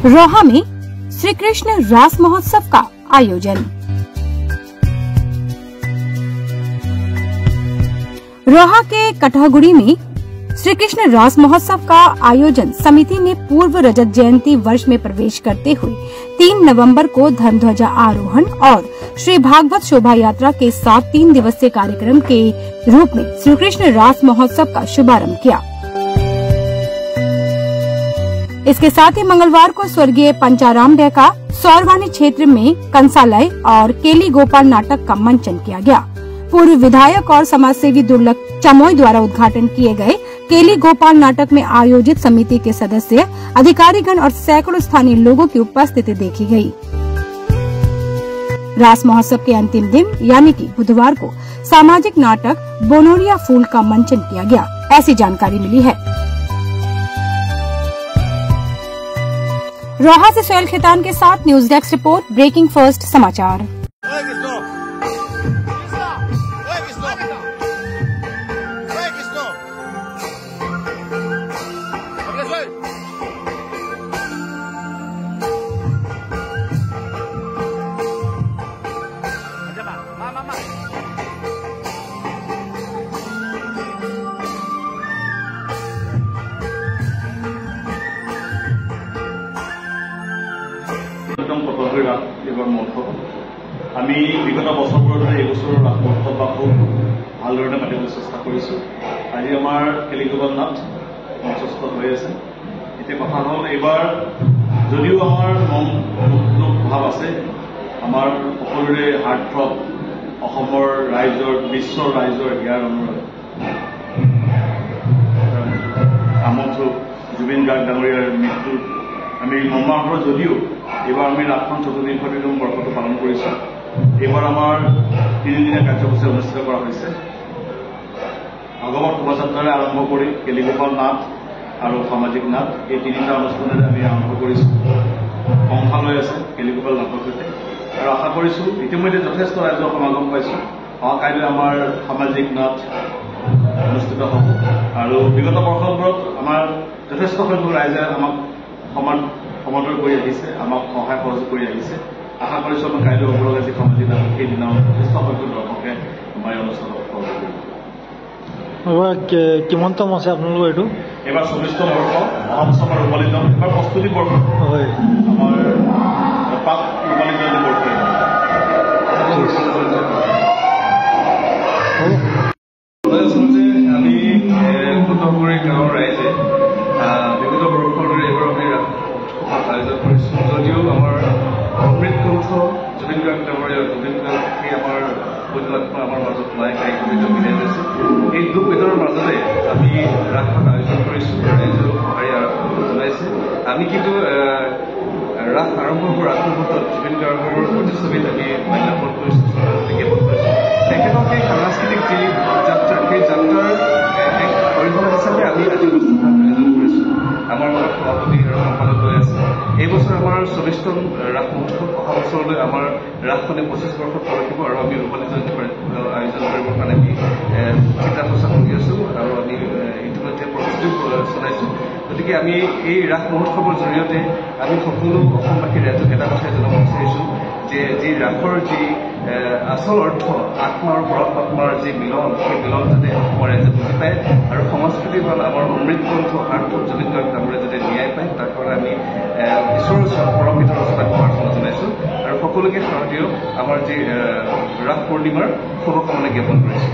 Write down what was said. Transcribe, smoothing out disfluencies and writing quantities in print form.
रोहा में श्री कृष्ण रास महोत्सव का आयोजन। रोहा के कटहगुड़ी में श्री कृष्ण रास महोत्सव का आयोजन समिति ने पूर्व रजत जयंती वर्ष में प्रवेश करते हुए 3 नवंबर को धर्मध्वजा आरोहण और श्री भागवत शोभा यात्रा के साथ 3 दिवसीय कार्यक्रम के रूप में श्री कृष्ण रास महोत्सव का शुभारंभ किया। इसके साथ ही मंगलवार को स्वर्गीय पंचाराम डे का सौरवानी क्षेत्र में कंसालय और केली गोपाल नाटक का मंचन किया गया। पूर्व विधायक और समाजसेवी दुर्लभ चमोई द्वारा उद्घाटन किए गए केली गोपाल नाटक में आयोजित समिति के सदस्य, अधिकारीगण और सैकड़ों स्थानीय लोगों की उपस्थिति देखी गई। रास महोत्सव के अंतिम दिन यानी कि बुधवार को सामाजिक नाटक बोनोरिया फूल का मंचन किया गया, ऐसी जानकारी मिली है। रोहा से सोहेल खेतान के साथ news desk report, breaking first समाचार। আমি বিগত বছৰবোৰৰ দৰে এই বছৰৰ ৰাস মহোৎসৱ ভালদৰে পাতিবলৈ চেষ্টা কৰিছোঁ। আজি আমাৰ কেলিগোপাল নাট মঞ্চস্থ হৈ আছে। এতিয়া কথা হ'ল, এইবাৰ যদিও আমাৰ মন ভাৱ আছে, আমাৰ সকলোৰে হাৰ্টথ্ৰব অসমৰ ৰাইজৰ, বিশ্বৰ ৰাইজৰ হিয়াৰ অনুৰোধ আমন্ত্ৰণ জুবিন গাৰ্গ ডাঙৰীয়াৰ মৃত্যু আমি মৰ্মাহত যদিও এইবাৰ আমি ৰাসখন ৪৪তম বৰ্ষটো পালন কৰিছোঁ। এইবাৰ আমাৰ 3দিনীয়া কাৰ্যসূচী অনুষ্ঠিত কৰা হৈছে। ভাগৱত শোভাযাত্ৰাৰে আৰম্ভ কৰি কেলিগোপাল নাট আৰু সামাজিক নাট, এই 3টা অনুষ্ঠানেৰে আমি আৰম্ভ কৰিছোঁ। সংখ্যালৈ আছে কেলিগোপাল নাটৰ সৈতে, আৰু আশা কৰিছোঁ ইতিমধ্যে যথেষ্ট ৰাইজৰ সমাগম পাইছোঁ। অহাকাইলৈ আমাৰ সামাজিক নাট অনুষ্ঠিত হ'ব, আৰু বিগত বৰ্ষবোৰত আমাৰ যথেষ্ট সংখ্যক ৰাইজে আমাক সমৰ্থন কৰি আহিছে, আমাক সহায় সহযোগ কৰি আহিছে। আশা কৰিছোঁ আমাৰ কাইলৈ হ'ব লগা যি সামাজিক নাট, সেইদিনা যথেষ্ট সংখ্যক দৰ্শকে আমাৰ এই অনুষ্ঠানত সহযোগ কৰিব। কিমানতম আছে আপোনালোকৰ এইটো? এইবাৰ 24তম বৰ্ষ, অহা বছৰ আমাৰ ৰূপালীতম। এইবাৰ প্ৰস্তুতি বৰ্ষ, হয় আমাৰ পাক ৰূপালীতম বৰ্ষ। আচলতে আমি কটকগুৰি গাঁৱৰ ৰাইজে বিগত বৰ্ষৰ দৰে এইবাৰ আমি ৰাস আয়োজন কৰিছোঁ। যদিও আমাৰ অমৃত কণ্ঠ জুবিন গাৰ্গ ডাঙৰীয়া, জুবিন গাৰ্গ সেই আমাৰ পুণ্যাত্মা আমাৰ মাজত নাই, কাইকবিত বিদায় লৈছে। এই দুখ বেদনাৰ মাজতে আমি ৰাসখন আয়োজন কৰিছোঁ, ৰাইজৰ সঁহাৰি জনাইছে। আমি কিন্তু ৰাস আৰম্ভ হোৱাৰ আগমুহূৰ্তত জুবিন গাৰ্গৰ প্ৰতিচ্ছবিত আমি মাল্যাৰ্পণ কৰিছোঁ, জ্ঞাপন কৰিছোঁ। তেখেতক এই সাংস্কৃতিক যি যাত্ৰা, সেই যাত্ৰাৰ এক অৰিহণা হিচাপে আমি আজি অনুষ্ঠান আয়োজন কৰিছোঁ। আমাৰ লগত সভাপতি আৰু সম্পাদক হৈ আছে। এই বছৰ আমাৰ 24তম ৰাস মহোৎসৱ, অহা বছৰলৈ আমাৰ ৰাসখনে 25 বৰ্ষত প্ৰৱেশিব, আৰু আমি ৰূপালী জয়ন্তী আয়োজন কৰিবৰ কাৰণে আমি চিন্তা চৰ্চা কৰি আছোঁ, আৰু আমি ইতিমধ্যে প্ৰস্তুতি চলাইছোঁ। গতিকে আমি এই ৰাস মহোৎসৱৰ জৰিয়তে আমি সকলো অসমবাসীৰ ৰাইজক এটা কথাই জনাব বিচাৰিছোঁ যে যি ৰাসৰ যি আচল অৰ্থ, আত্মা আৰু পৰমাত্মাৰ যি মিলন, সেই মিলন যাতে অসমৰ ৰাইজে বুজি পায়, আৰু সংস্কৃতিৰ পৰা আমাৰ অমৃত কণ্ঠ আৰ্থ জুবিন গাৰ্গ ডাঙৰীয়াই যাতে ন্যায় পায়, তাৰ কাৰণে আমি ঈশ্বৰৰ ওচৰত পৰম পিতাৰ ওচৰত প্ৰাৰ্থনা জনাইছোঁ, আৰু সকলোকে শাৰদীয় আমাৰ যি ৰাস পূৰ্ণিমাৰ শুভকামনা জ্ঞাপন কৰিছোঁ।